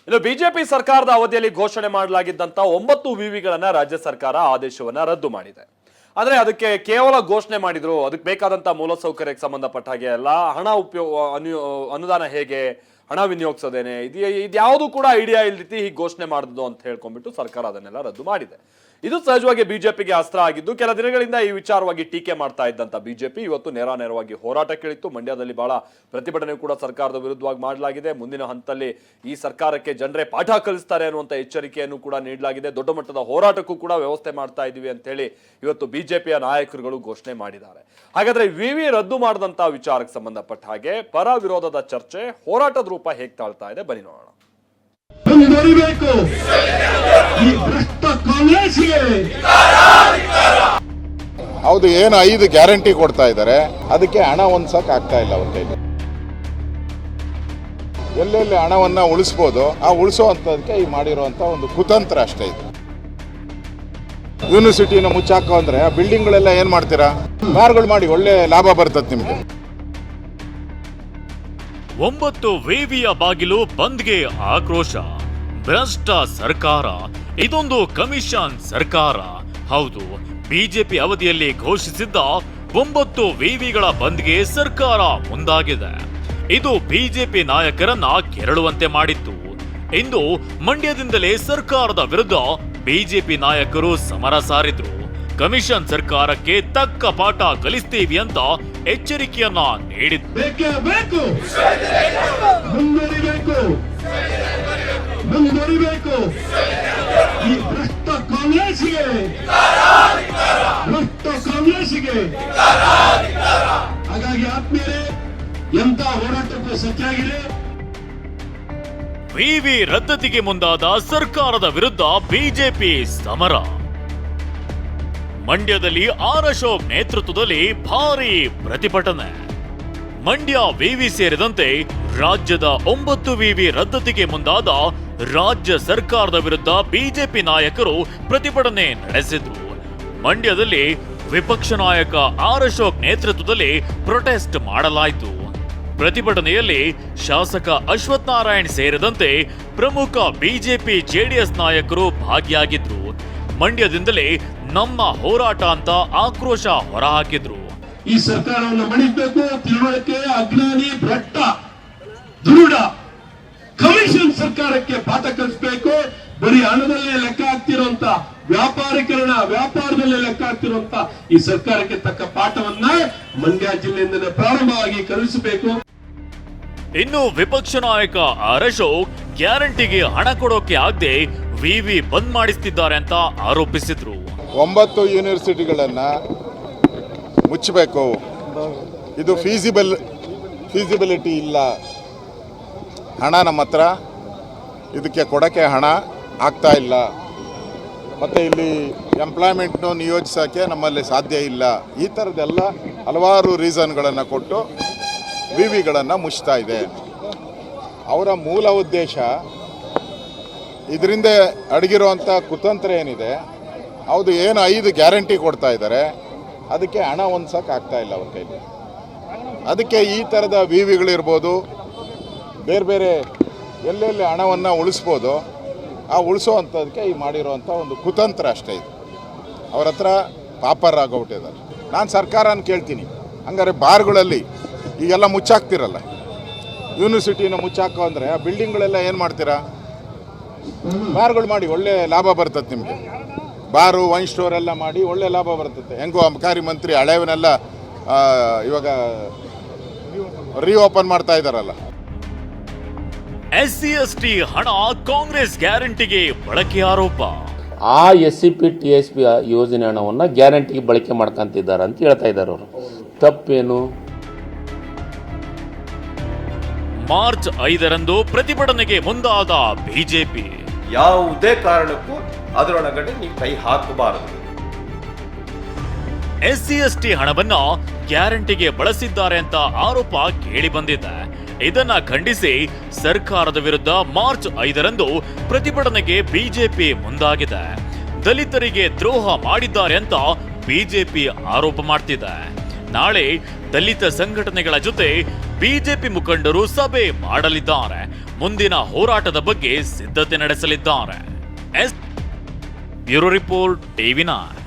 ಇನ್ನು ಬಿಜೆಪಿ ಸರ್ಕಾರದ ಅವಧಿಯಲ್ಲಿ ಘೋಷಣೆ ಮಾಡಲಾಗಿದ್ದಂತ 9 ವಿವಿಗಳನ್ನ ರಾಜ್ಯ ಸರ್ಕಾರ ಆದೇಶವನ್ನ ರದ್ದು ಮಾಡಿದೆ. ಅಂದ್ರೆ ಅದಕ್ಕೆ ಕೇವಲ ಘೋಷಣೆ ಮಾಡಿದ್ರು, ಅದಕ್ಕೆ ಬೇಕಾದಂತ ಮೂಲಸೌಕರ್ಯಕ್ಕೆ ಸಂಬಂಧಪಟ್ಟ ಹಾಗೆ ಅಲ್ಲ, ಹಣ ಅನುದಾನ ಹೇಗೆ, ಹಣ ವಿನಿಯೋಗಿಸೋದೇನೆ, ಇದ್ಯಾವುದು ಕೂಡ ಐಡಿಯಾ ಇಲ್ದಿತಿ ಹೀಗೆ ಘೋಷಣೆ ಮಾಡಿದ್ದು ಅಂತ ಹೇಳ್ಕೊಂಡ್ಬಿಟ್ಟು ಸರ್ಕಾರ ಅದನ್ನೆಲ್ಲ ರದ್ದು ಮಾಡಿದೆ. ಇದು ಸಹಜವಾಗಿ ಬಿಜೆಪಿಗೆ ಅಸ್ತ್ರ ಆಗಿದ್ದು, ಕೆಲ ದಿನಗಳಿಂದ ಈ ವಿಚಾರವಾಗಿ ಟೀಕೆ ಮಾಡ್ತಾ ಇದ್ದಂತ ಬಿಜೆಪಿ ಇವತ್ತು ನೇರವಾಗಿ ಹೋರಾಟಕ್ಕಿಳಿತು. ಮಂಡ್ಯದಲ್ಲಿ ಬಹಳ ಪ್ರತಿಭಟನೆ ಕೂಡ ಸರ್ಕಾರದ ವಿರುದ್ಧವಾಗಿ ಮಾಡಲಾಗಿದೆ. ಮುಂದಿನ ಹಂತದಲ್ಲಿ ಈ ಸರ್ಕಾರಕ್ಕೆ ಜನರೇ ಪಾಠ ಕಲಿಸ್ತಾರೆ ಅನ್ನುವಂತ ಎಚ್ಚರಿಕೆಯನ್ನು ಕೂಡ ನೀಡಲಾಗಿದೆ. ದೊಡ್ಡ ಮಟ್ಟದ ಹೋರಾಟಕ್ಕೂ ಕೂಡ ವ್ಯವಸ್ಥೆ ಮಾಡ್ತಾ ಇದೀವಿ ಅಂತ ಹೇಳಿ ಇವತ್ತು ಬಿಜೆಪಿಯ ನಾಯಕರುಗಳು ಘೋಷಣೆ ಮಾಡಿದ್ದಾರೆ. ಹಾಗಾದ್ರೆ ವಿವಿ ರದ್ದು ಮಾಡಿದಂತ ವಿಚಾರಕ್ಕೆ ಸಂಬಂಧಪಟ್ಟ ಹಾಗೆ ಪರ ವಿರೋಧದ ಚರ್ಚೆ, ಹೋರಾಟದ ರೂಪ ಹೇಗೆ ತಾಳ್ತಾ ಇದೆ ಬನ್ನಿ ನೋಡೋಣ. ಹೌದು, ಏನು 5 ಗ್ಯಾರಂಟಿ ಕೊಡ್ತಾ ಇದ್ದಾರೆ, ಅದಕ್ಕೆ ಹಣ ಹೊಂದ್ಸಕ್ ಆಗ್ತಾ ಇಲ್ಲ ಅವ್ರ ಕೈಲಿ. ಎಲ್ಲೆಲ್ಲಿ ಹಣವನ್ನ ಉಳಿಸ್ಬೋದು ಆ ಉಳಿಸೋವಂಥದಕ್ಕೆ ಈ ಮಾಡಿರುವಂತ ಒಂದು ಕುತಂತ್ರ ಅಷ್ಟೇ ಇದು. ಯೂನಿವರ್ಸಿಟಿನ ಮುಚ್ಚಾಕೋ ಅಂದ್ರೆ ಆ ಬಿಲ್ಡಿಂಗ್ಗಳೆಲ್ಲ ಏನ್ ಮಾಡ್ತೀರಾ, ಬಾರ್ಗಳು ಮಾಡಿ, ಒಳ್ಳೆ ಲಾಭ ಬರ್ತದೆ ನಿಮ್ಗೆ. 9 ವಿವಿಯ ಬಾಗಿಲು ಬಂದ್ಗೆ ಆಕ್ರೋಶ. ಭ್ರಷ್ಟ ಸರ್ಕಾರ, ಇದೊಂದು ಕಮಿಷನ್ ಸರ್ಕಾರ. ಹೌದು, ಬಿಜೆಪಿ ಅವಧಿಯಲ್ಲಿ ಘೋಷಿಸಿದ್ದ 9 ವಿವಿಗಳ ಬಂದ್ಗೆ ಸರ್ಕಾರ ಮುಂದಾಗಿದೆ. ಇದು ಬಿಜೆಪಿ ನಾಯಕರನ್ನ ಕೆರಳುವಂತೆ ಮಾಡಿತ್ತು. ಇಂದು ಮಂಡ್ಯದಿಂದಲೇ ಸರ್ಕಾರದ ವಿರುದ್ಧ ಬಿಜೆಪಿ ನಾಯಕರು ಸಮರ ಸಾರಿದ್ರು. ಕಮಿಷನ್ ಸರ್ಕಾರಕ್ಕೆ ತಕ್ಕ ಪಾಠ ಕಲಿಸ್ತೀವಿ ಅಂತ ಎಚ್ಚರಿಕೆಯನ್ನ ನೀಡಿದ್ರು. ಈ ಭ್ರಷ್ಟ ಕಾಂಗ್ರೆಸ್ಗೆ ಹಾಗಾಗಿ ಆತ್ಮೀಯರೇ, ಎಂತ ಹೋರಾಟಕ್ಕೂ ಸಜ್ಜಾಗಿದೆ. ವಿವಿ ರದ್ದತಿಗೆ ಮುಂದಾದ ಸರ್ಕಾರದ ವಿರುದ್ಧ ಬಿಜೆಪಿ ಸಮರ. ಮಂಡ್ಯದಲ್ಲಿ ಆರ್ ಅಶೋಕ್ ನೇತೃತ್ವದಲ್ಲಿ ಭಾರೀ ಪ್ರತಿಭಟನೆ. ಮಂಡ್ಯ ವಿವಿ ಸೇರಿದಂತೆ ರಾಜ್ಯದ 9 ವಿವಿ ರದ್ದತಿಗೆ ಮುಂದಾದ ರಾಜ್ಯ ಸರ್ಕಾರದ ವಿರುದ್ಧ ಬಿಜೆಪಿ ನಾಯಕರು ಪ್ರತಿಭಟನೆ ನಡೆಸಿದ್ರು. ಮಂಡ್ಯದಲ್ಲಿ ವಿಪಕ್ಷ ನಾಯಕ ಆರ್ ಅಶೋಕ್ ನೇತೃತ್ವದಲ್ಲಿ ಪ್ರೊಟೆಸ್ಟ್ ಮಾಡಲಾಯಿತು. ಪ್ರತಿಭಟನೆಯಲ್ಲಿ ಶಾಸಕ ಅಶ್ವಥ್ ನಾರಾಯಣ್ ಸೇರಿದಂತೆ ಪ್ರಮುಖ ಬಿಜೆಪಿ ಜೆಡಿಎಸ್ ನಾಯಕರು ಭಾಗಿಯಾಗಿದ್ರು. ಮಂಡ್ಯದಿಂದಲೇ ನಮ್ಮ ಹೋರಾಟ ಅಂತ ಆಕ್ರೋಶ ಹೊರಹಾಕಿದ್ರು. ಈ ಸರ್ಕಾರವನ್ನು ಮಣಿಸಬೇಕು. ತಿಳುವಳಿಕೆ, ಅಜ್ಞಾನಿ, ಭ್ರಷ್ಟ, ದುರುಡ ಕಮಿಷನ್ ಸರ್ಕಾರಕ್ಕೆ ಪಾಠ ಕಲಿಸಬೇಕು. ಬರೀ ಹಣದಲ್ಲೇ ಲೆಕ್ಕ ಆಗ್ತಿರುವಂತ ವ್ಯಾಪಾರದಲ್ಲೇ ಲೆಕ್ಕ ಆಗ್ತಿರುವಂತ ಈ ಸರ್ಕಾರಕ್ಕೆ ತಕ್ಕ ಪಾಠವನ್ನ ಮಂಡ್ಯ ಜಿಲ್ಲೆಯಿಂದಲೇ ಪ್ರಾರಂಭವಾಗಿ ಕಲಿಸಬೇಕು. ಇನ್ನು ವಿಪಕ್ಷ ನಾಯಕ ಆರ್ ಅಶೋಕ್ ಗ್ಯಾರಂಟಿಗೆ ಹಣ ಕೊಡೋಕೆ ಆಗದೆ ವಿವಿ ಬಂದ್ ಮಾಡಿಸ್ತಿದ್ದಾರೆ ಅಂತ ಆರೋಪಿಸಿದ್ರು. 9 ಯೂನಿವರ್ಸಿಟಿಗಳನ್ನ ಮುಚ್ಚಬೇಕು, ಇದು ಫೀಸಿಬಿಲಿಟಿ ಇಲ್ಲ, ಹಣ ನಮ್ಮ ಹತ್ರ ಇದಕ್ಕೆ ಕೊಡೋಕ್ಕೆ ಹಣ ಆಗ್ತಾ ಇಲ್ಲ, ಮತ್ತು ಇಲ್ಲಿ ಎಂಪ್ಲಾಯ್ಮೆಂಟ್ನು ನಿಯೋಜಿಸೋಕ್ಕೆ ನಮ್ಮಲ್ಲಿ ಸಾಧ್ಯ ಇಲ್ಲ, ಈ ಥರದ್ದೆಲ್ಲ ಹಲವಾರು ರೀಸನ್ಗಳನ್ನು ಕೊಟ್ಟು ವಿವಿಗಳನ್ನು ಮುಚ್ತಾ ಇದೆ. ಅವರ ಮೂಲ ಉದ್ದೇಶ, ಇದರಿಂದ ಅಡಗಿರುವಂಥ ಕುತಂತ್ರ ಏನಿದೆ, ಹೌದು, ಏನು 5 ಗ್ಯಾರಂಟಿ ಕೊಡ್ತಾ ಇದ್ದಾರೆ, ಅದಕ್ಕೆ ಹಣ ಹೊಂದ್ಸಕ್ಕೆ ಆಗ್ತಾ ಇಲ್ಲ ಅವ್ರ ಕೈಲಿ. ಅದಕ್ಕೆ ಈ ಥರದ ವಿವಿಗಳಿರ್ಬೋದು, ಬೇರೆ ಬೇರೆ ಎಲ್ಲೆಲ್ಲಿ ಹಣವನ್ನು ಉಳಿಸ್ಬೋದು ಆ ಉಳಿಸೋವಂಥದಕ್ಕೆ ಈ ಮಾಡಿರುವಂಥ ಒಂದು ಕುತಂತ್ರ ಅಷ್ಟೇ ಇದು. ಅವ್ರ ಹತ್ರ ಪಾಪರಾಗೋಗ್ಬಿಟ್ಟಿದ್ದಾರೆ. ನಾನು ಸರ್ಕಾರನ ಕೇಳ್ತೀನಿ, ಹಂಗಾರೆ ಬಾರ್ಗಳಲ್ಲಿ ಈಗೆಲ್ಲ ಮುಚ್ಚಾಕ್ತಿರಲ್ಲ, ಯೂನಿವರ್ಸಿಟಿನ ಮುಚ್ಚಾಕೋ ಅಂದರೆ ಆ ಬಿಲ್ಡಿಂಗ್ಗಳೆಲ್ಲ ಏನು ಮಾಡ್ತೀರಾ, ಬಾರ್ಗಳು ಮಾಡಿ, ಒಳ್ಳೆ ಲಾಭ ಬರ್ತದೆ ನಿಮಗೆ. ಬಾರು, ವೈನ್ ಸ್ಟೋರ್ ಎಲ್ಲ ಮಾಡಿ ಒಳ್ಳೆ ಲಾಭ ಬರ್ತದೆ. ಹೆಂಗೋ ಅಬಕಾರಿ ಮಂತ್ರಿ ಹಳೆಯವನ್ನೆಲ್ಲ ಇವಾಗ ರೀಓಪನ್ ಮಾಡ್ತಾ ಇದ್ದಾರಲ್ಲ. SC ST ಹಣ ಕಾಂಗ್ರೆಸ್ ಗ್ಯಾರಂಟಿಗೆ ಬಳಕೆ ಆರೋಪ. ಆ SCP TSP ಯೋಜನೆ ಹಣವನ್ನು ಗ್ಯಾರಂಟಿಗೆ ಬಳಕೆ ಮಾಡ್ಕೊಂತಿದ್ದಾರೆ ಅಂತ ಹೇಳ್ತಾ ಇದ್ದಾರೆ ಅವರು. ತಪ್ಪೇನು? ಮಾರ್ಚ್ 5ರಂದು ಪ್ರತಿಭಟನೆಗೆ ಮುಂದಾದ ಬಿಜೆಪಿ. ಯಾವುದೇ ಕಾರಣಕ್ಕೂ ಅದರೊಳಗಡೆ ನೀವು ಕೈ ಹಾಕಬಾರದು. SC ST ಹಣವನ್ನ ಗ್ಯಾರಂಟಿಗೆ ಬಳಸಿದ್ದಾರೆ ಅಂತ ಆರೋಪ ಕೇಳಿ ಬಂದಿದೆ. ಇದನ್ನ ಖಂಡಿಸಿ ಸರ್ಕಾರದ ವಿರುದ್ಧ ಮಾರ್ಚ್ 5ರಂದು ಪ್ರತಿಭಟನೆಗೆ ಬಿಜೆಪಿ ಮುಂದಾಗಿದೆ. ದಲಿತರಿಗೆ ದ್ರೋಹ ಮಾಡಿದ್ದಾರೆ ಅಂತ ಬಿಜೆಪಿ ಆರೋಪ ಮಾಡ್ತಿದೆ. ನಾಳೆ ದಲಿತ ಸಂಘಟನೆಗಳ ಜೊತೆ ಬಿಜೆಪಿ ಮುಖಂಡರು ಸಭೆ ಮಾಡಲಿದ್ದಾರೆ. ಮುಂದಿನ ಹೋರಾಟದ ಬಗ್ಗೆ ಸಿದ್ಧತೆ ನಡೆಸಲಿದ್ದಾರೆ. Bureau report ಟಿವಿ9.